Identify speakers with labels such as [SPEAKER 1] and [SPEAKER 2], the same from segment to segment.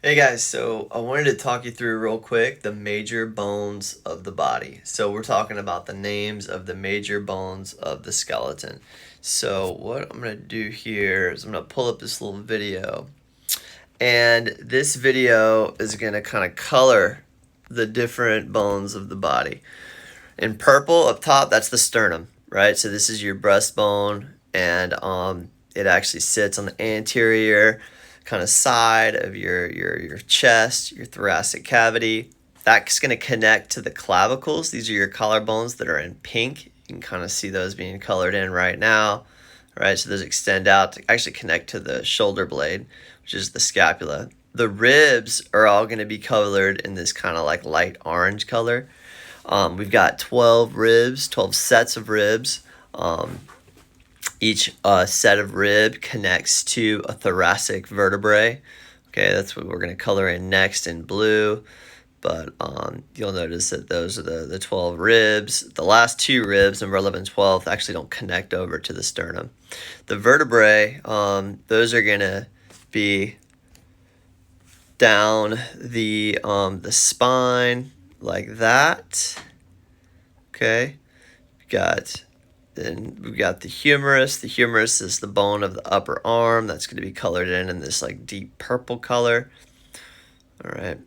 [SPEAKER 1] Hey guys, so I wanted to talk you through real quick the major bones of the body. So we're talking about the names of the major bones of the skeleton. So what I'm going to do here is I'm going to pull up this little video. And this video is going to kind of color the different bones of the body. In purple up top, that's the sternum, right? So this is your breastbone, and it actually sits on the anterior kind of side of your chest, your thoracic cavity. That's going to connect to the clavicles. These are your collarbones that are in pink. You can kind of see those being colored in right now. Right, so those extend out to actually connect to the shoulder blade, which is the scapula. The ribs are all going to be colored in this kind of like light orange color. We've got 12 ribs, 12 sets of ribs. Each set of rib connects to a thoracic vertebrae. Okay, that's what we're going to color in next in blue. But you'll notice that those are the 12 ribs. The last two ribs, number 11 and 12, actually don't connect over to the sternum. The vertebrae, those are going to be down the spine like that. Okay, we've got the humerus. The humerus is the bone of the upper arm. That's going to be colored in this like deep purple color. All right,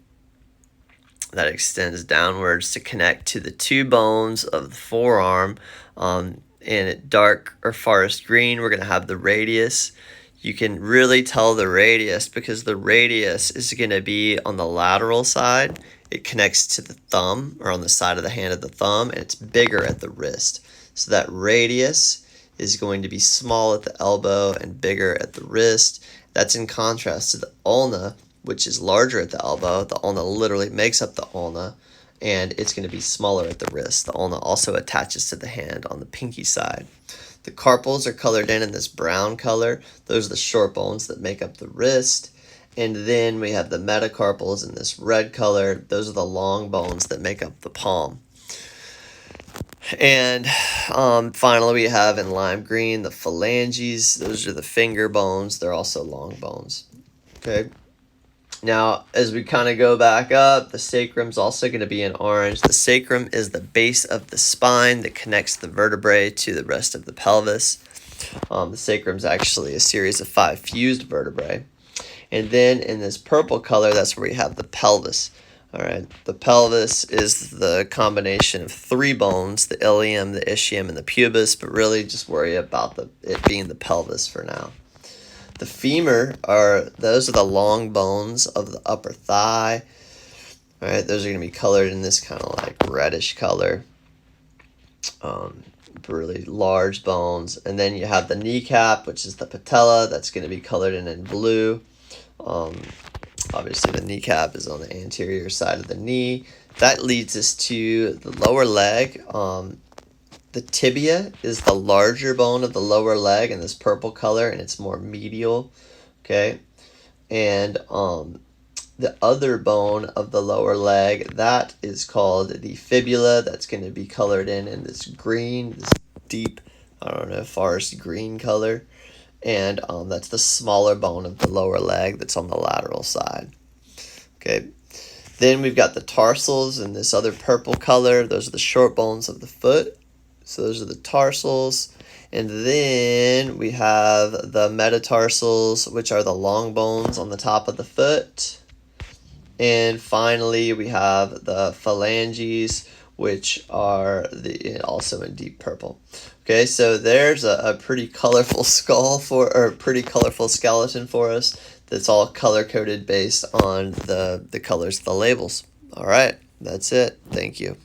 [SPEAKER 1] that extends downwards to connect to the two bones of the forearm. In dark or forest green, we're going to have the radius. You can really tell the radius because the radius is going to be on the lateral side. It connects to the thumb, or on the side of the hand of the thumb, and it's bigger at the wrist. So that radius is going to be small at the elbow and bigger at the wrist. That's in contrast to the ulna, which is larger at the elbow. The ulna literally makes up the ulna, and it's going to be smaller at the wrist. The ulna also attaches to the hand on the pinky side. The carpals are colored in this brown color. Those are the short bones that make up the wrist. And then we have the metacarpals in this red color. Those are the long bones that make up the palm. And finally, we have in lime green the phalanges. Those are the finger bones. They're also long bones. Okay. Now, as we kind of go back up, the sacrum's also going to be in orange. The sacrum is the base of the spine that connects the vertebrae to the rest of the pelvis. The sacrum's actually a series of 5 fused vertebrae. And then in this purple color, that's where we have the pelvis. All right, the pelvis is the combination of 3 bones, the ilium, the ischium, and the pubis, but really just worry about it being the pelvis for now. The femur those are the long bones of the upper thigh. All right, those are going to be colored in this kind of like reddish color. Really large bones. And then you have the kneecap, which is the patella. That's going to be colored in blue. Obviously, the kneecap is on the anterior side of the knee. That leads us to the lower leg. The tibia is the larger bone of the lower leg in this purple color, and it's more medial, okay? And the other bone of the lower leg, that is called the fibula. That's going to be colored in this green, this deep, I don't know, forest green color. And that's the smaller bone of the lower leg that's on the lateral side, okay? Then we've got the tarsals in this other purple color. Those are the short bones of the foot. So those are the tarsals. And then we have the metatarsals, which are the long bones on the top of the foot. And finally, we have the phalanges, which are also in deep purple. Okay, so there's a pretty colorful pretty colorful skeleton for us that's all color-coded based on the colors of the labels. All right, that's it. Thank you.